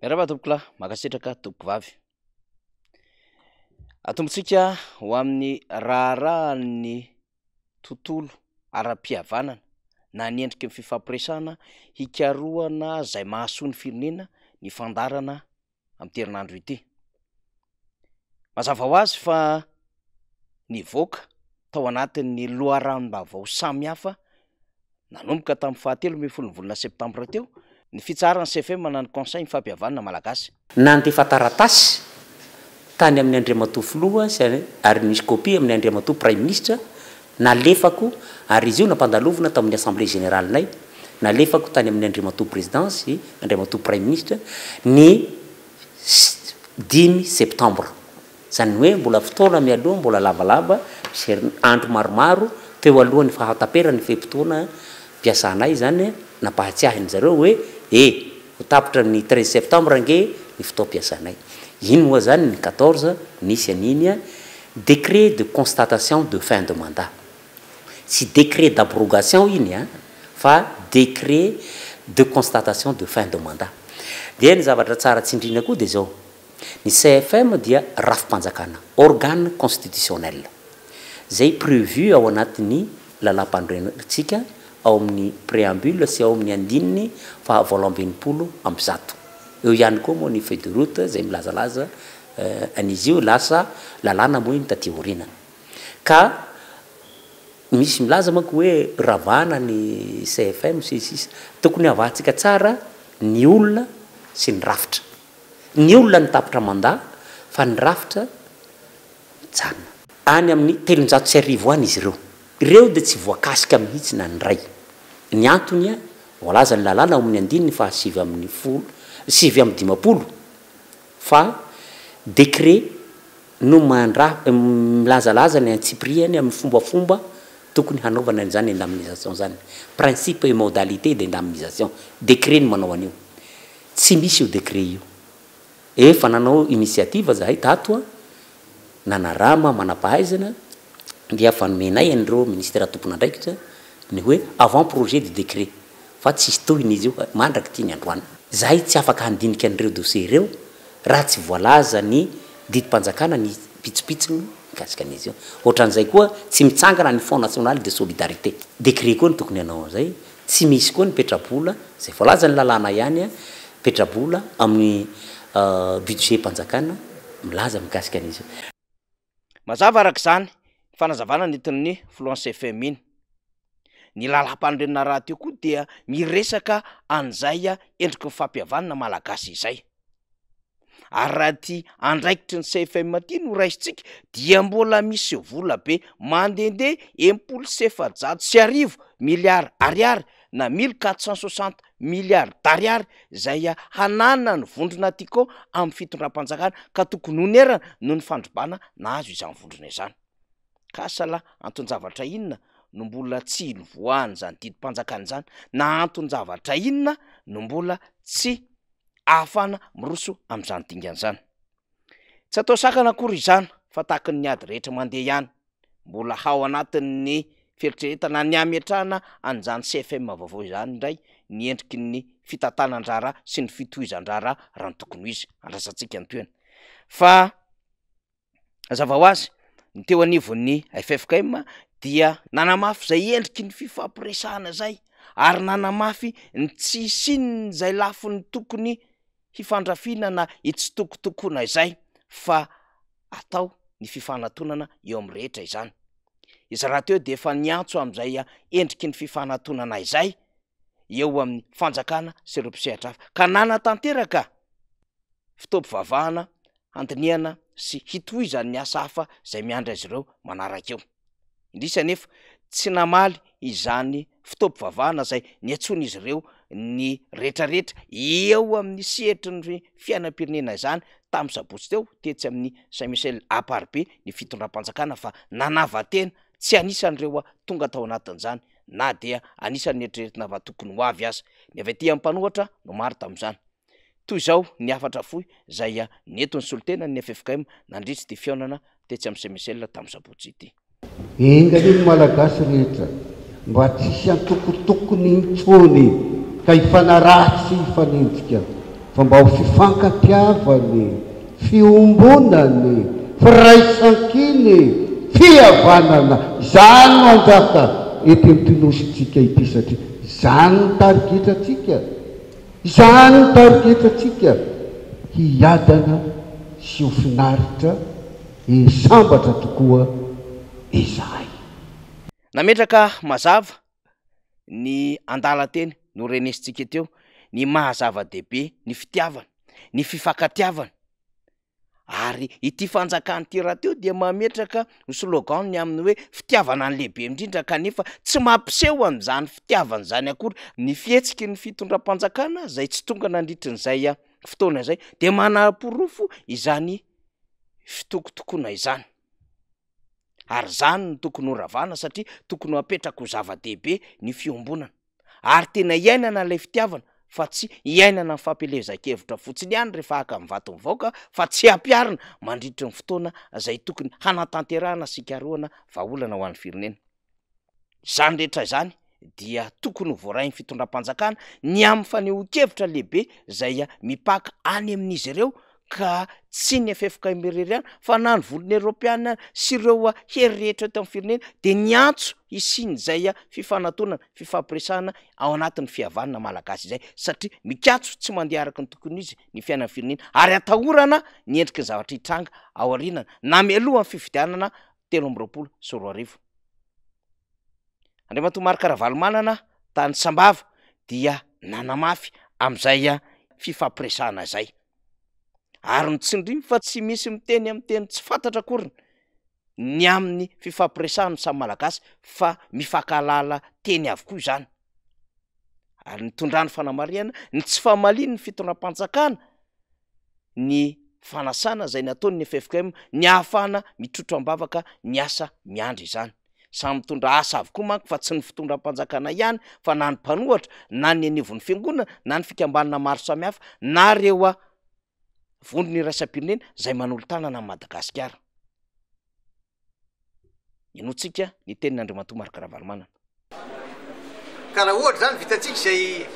Miarahaba tompokolahy, makasitraka tompoko vavy. Atombotsika ho amin'ny raharahan'ny tontolo ara-pihavanana na ny endriky ny fifampiresahana hikarohana izay mahasoa ny firenena ny fandarana amin'ny herinandro ity. Mazava ho azy fa nivoaka tao anatin'ny loharanom-baovao samihafa nanomboka tamin'ny 7 volana septambra teo ny fitsarana CFM manana conseil fampihavanana malagasy. Nandefa taratasy tany amin'ny Andriamatoa filoha ary nisy copie amin'ny Andriamatoa Prime Ministre nalefako ary izy io nampandalovina tamin'ny Assemblée Générale nay nalefako tany amin'ny Andriamatoa Présidence Andriamatoa Prime Ministre ny 10 septembre zany hoe mbola fotoana mialoha mbola lavalava andro maromaro teo alohan'ny fahataperany feim-potoana mpiasanay zany nampahatsiahiny zareo hoe ho tapitra ny 13 septembre nge ny fotoam-piasanay. Ino moa zany ny 14 nisy aniny décret de constatation de fin de mandat. Si décret d'abrogation iny fa décret de constatation de fin de mandat. Dia ny zavatra tsara tsindrina koa dia zao. Ny CFM dia rafim-panjakana, organe constitutionnel. Zay prévu ao anatin'ny lalam-pandrentsika ao amin'ny préambule sy ao amin'ny andininy fa 720 eo ihany koa moa ny feuille de route zay milazalaza an'izy io lasa lalàna moa iny taty aoriana. Ka misy milaza manko hoe ravana ny CFM sisisa tokony avahantsika tsara ny olona sy ny rafitra. Ny olona ny tapitra mandat fa ny rafitra tsana. Any amin'ny 350 any izy ireo. Ireo dia tsy voakasika mihitsy na ny ray. Ny antony voalaza ny lalàna amin'ny andininy fa 7/50 fa décret no milazalaza ny antsipriany amin'ny fombafomba tokony hanaovana an'izany indemnisation zany. Principe et modalité d'indemnisation. Décret no manao an'io. Tsy misy io décret io. Efa nanao initiative zahay tato nanarama manampahaizana dia fanomenay an'ireo ministère tompon'andraikitra ny hoe avant projet de décret fa tsy tohiny izy io mandraky tiany androany. Zahay tsy afaka handinika an'ireo dossier ireo raha tsy voalaza ny didim-panjakana ny pitsopitsony mikasikan'izy io. Ohatran'izay koa tsy mitsangana ny Fonds national de solidarité. Décret koa ny tokony hanao zay. Tsy misy koa ny petrabola zay voalaza ny lalàna ihany petrabola amin'ny budget panjakana milaza mikasikan'izy io. Mazava arak'izany fanazavana nentin'ny filohan'ny CFM iny. Ny lalam-pandrenana raha teo koa dia miresaka an'izay endriky ny fampihavanana malagasy izay. Ary raha ty andraikitry ny CFM ty no raisitsika dia mbola misy vola be mandehandeha 750 miliary ariary na 1460 miliary d'ariary zay hanana ny vondrona tiko amin'ny fitondram-panjakana ka tokony honerana noho ny fandrobana na azo izany vondrona izany. Ka sala anton-javatra inona no mbola tsy novoahany zany didim-panjakana izany na anton-javatra inona no mbola tsy ahafana miroso amin'izany dingana izany. Tsy atao sakana akory izany fa tahaka ny ady rehetra mandeha ihany mbola ao anatin'ny fieritreretana ny ametrahana an'izany CFM vaovao izany indray ny endriky ny fitantanan-draharaha sy ny fitohizan-draharaha raha ny tokony izy andrasantsika ny toena. Fa mazava ho azy ny teo anivon'ny FFKM dia nanamafy zay endriky ny fifampiresahana zay ary nanamafy ny tsy sininy zay lafiny tokony hifandrafina na itsitokotokona izay fa atao ny fifanantonana eo amin'ny rehetra izany. Izy raha teo dia efa niantso amin'izay endriky ny fifanantonana izay eo amin'ny fanjakana sy ireo mpisehatra hafa ka nanatanteraka fitoam-pivavahana handiniana sy hitohizan'ny asa hafa zay miandry azy ireo manaraka eo. Indrisy nefa tsy namaly izany fitoam-pivavahana zay niantson'izy ireo ny rehetrarehetra eo amin'ny sehatry ny fiainam-pirenena izany tamin'ny sabotsy teo tetsy amin'ny Saint-Michel Aparbe ny fitondram-panjakana fa nanava-tena tsy anisan'ireo tonga tao anatin'izany na dia anisan'ny eritreretina fa tokony ho avy aza. Ny avy aty ampanohatra no maro tamin'izany. Toy izao ny afatra fohy zay nentin'ny solitena ny FFKM nandritsy ty fiaonana tetsy amin'ny Saint-Michel tamin'ny sabotsy ity. Engaliny malagasy rehetra mba tsisy antokotokony intsony ka hifanaratsy sy hifanenjika fa mba ho fifankatiavany, fiombonany, firaisan-kiny, fihavanana. Zany no anjaka ety am'tynositsika ity satria zany ny tarigetratsika, zany ny tarigetratsika hiadana sy ho finaritra sambatra tokoa izahay. Nametraka mazava ny andalan-teny no renesitsika teo, ny mahazava-dehibe ny fitiavana, ny fifankatiavana. Ary ity fanjakany ty raha teo dia mametraka ny slogan ny amin'ny hoe fitiavana ny lehibe indrindra, kanefa tsy mampiseho an'izany fitiavana zany akory. Ny fihetsiky ny fitondram-panjakana zay tsy tonga nandritrin'izay fotoana zay de manam-porofo izany fitokotokona izany. Ary zany no tokony ho ravana satria tokony ho apetraka ho zava-dehibe ny fiombonana. Ary tena iainana ilay fitiavana fa tsy iainana ny fampelezan-kevitra fotsiny ihany rehefa haka mivato mivaoka, fa tsy hampiarina mandritry ny fotoana zay tokony hanatanterahana sikaroana vahaolana ho an'ny firenena. Zany rehetra zany dia tokony ho voarainy fitondram-panjakana ny amin'ny fanehoan-kevitra lehibe zay mipaka any amin'izy ireo, ka tsy ny efefoka mireriana fa na ny volony Europeana sy ireo hery rehetra eto amin'ny firenena de ny antso isiny zay fifanantonana, fifampiresahana ao anatin'ny fihavanana malagasy izay, satria mikatso tsy mandeha araka ny tokony izy ny fiainan'ny firenena, ary atahorana ny endriky ny zavatra hitranga ao aorinana na mialoha amin'ny fifidianana 2024. Andriamatoa Marc Ravalomanana tany Sambava dia nanamafy am'izay fifampiresahana zay. Ary ny tsindrimy fa tsy misy miteny amin'ny teny tsy fantatra akory ny amin'ny fifampiresahana samy malagasy, fa mifankahalala teny avokoa izany. Ary nitondrany fanamariana ny tsy fahamaliany ny fitondram-panjakana, ny fanasana zay nataony ny FFKM, ny ahafahana mitrotro-ambavaka ny asa miandry izany. Samy mitondra asa avokoa manko fa tsy ny fitondram-panjakana ihany, fa na ny mpanohatra, na ny anivon'ny fiangonana, na ny fikambanana maro samihafa, na reo vondrony iraisam-pirenena zay manolo tanana amin'ny Madagasikara. Inotsika ny tenin'Andriamatoa Marc Ravalomanana. Ka raha ohatra zany vitantsika zay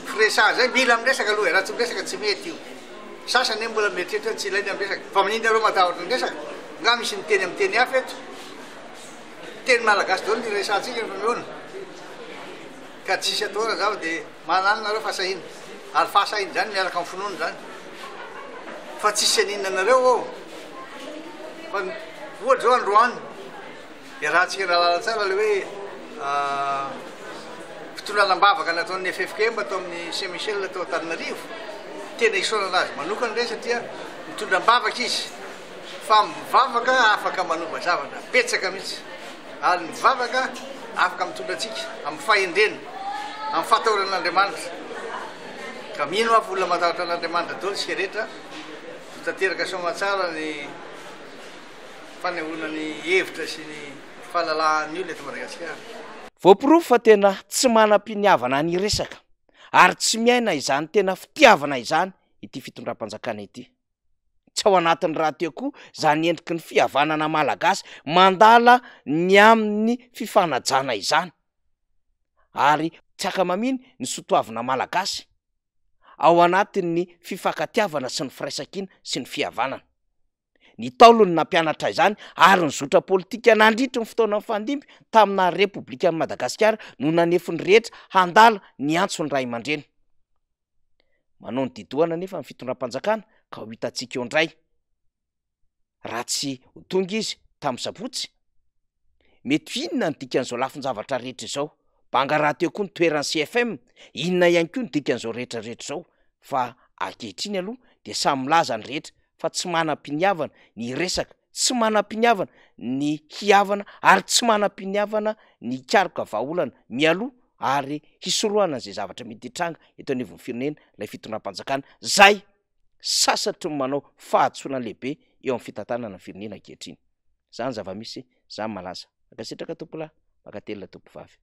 firesahana zay, mila miresaka aloha, raha tsy miresaka tsy mety io. Sasany mbola mieritreritra tsy ilaina miresaka, fa maninona areo matahotra ny resaka, nga misy ny teny amin'ny teny hafa eto, teny malagasy daholo ny resahantsika rehefa mihoana. Ka tsisy ataona zao de mananona nareo fahasahina, ary fahasahina zany miaraka amin'ny finoana zany. Fa tsisy aninona nareo ao. Fa ohatra zao androany de raha tsika rahalala tsara le hoe fitondranam-bavaka nataon'ny FFKM atao amin'ny Saint Michel atao Antananarivo, tena isaona anazy manokana re satria mitondram-bavaka izy, fa mivavaka afaka manova zavatra petsaka mihitsy, ary mivavaka afaka mitondra antsika amin'ny fahendrena, amin'ny fatahoran'Andriamanitra. Ka mino aho olona matahotra an'Andriamanitra daholo sika rehetra, tanteraka soamatsara ny fanehoana ny hevitra sy ny fahalalan'ny olona eto Madagasikara. Voaporofo fa tena tsy manam-piniavana ny resaka, ary tsy miaina izany tena fitiavana izany ity fitondram-panjakana ity. Tsy ao anatin'ny raha teo koa zany endriky ny fihavanana malagasy mandala ny amin'ny fifanajana izany, ary tsy akamaminy ny sotoavina malagasy ao anatin'ny fifankatiavana sy ny firaisan-kina sy ny fihavanana. Ny taolony nampianatra izany ary ny zotra politika nandritry ny fotoana mifandimby tamina Repoblika ny Madagasikara no nanefiny rehetra handala ny antsony ray aman-dreny. Manao ny didoana nefa ny fitondram-panjakana ka ho hitantsika eo indray. Raha tsy ho tonga izy tamin'ny sabotsy, mety inona ny dikan'izao lafin-javatra rehetra izao? Banga raha teo koa ny toeran'ny CFM, inona ihany koa ny dikan'izao rehetra rehetra izao? Fa ankehitriny aloha de samy milaza ny rehetra fa tsy manam-piniavana ny resaka, tsy manam-piniavana ny hiavana, ary tsy manam-piniavana ny hikaroka vahaolana mialoha ary hisorohana zay zavatra mety hitranga eto anivon'ny firenena, ilay fitondram-panjakana zay sasatry ny manao fahatsoana lehibe eo amin'ny fitantanana ny firenena ankehitriny. Zany zava-misy, zany malaza. Makasitraka tompolahy, makatelina tompovavy.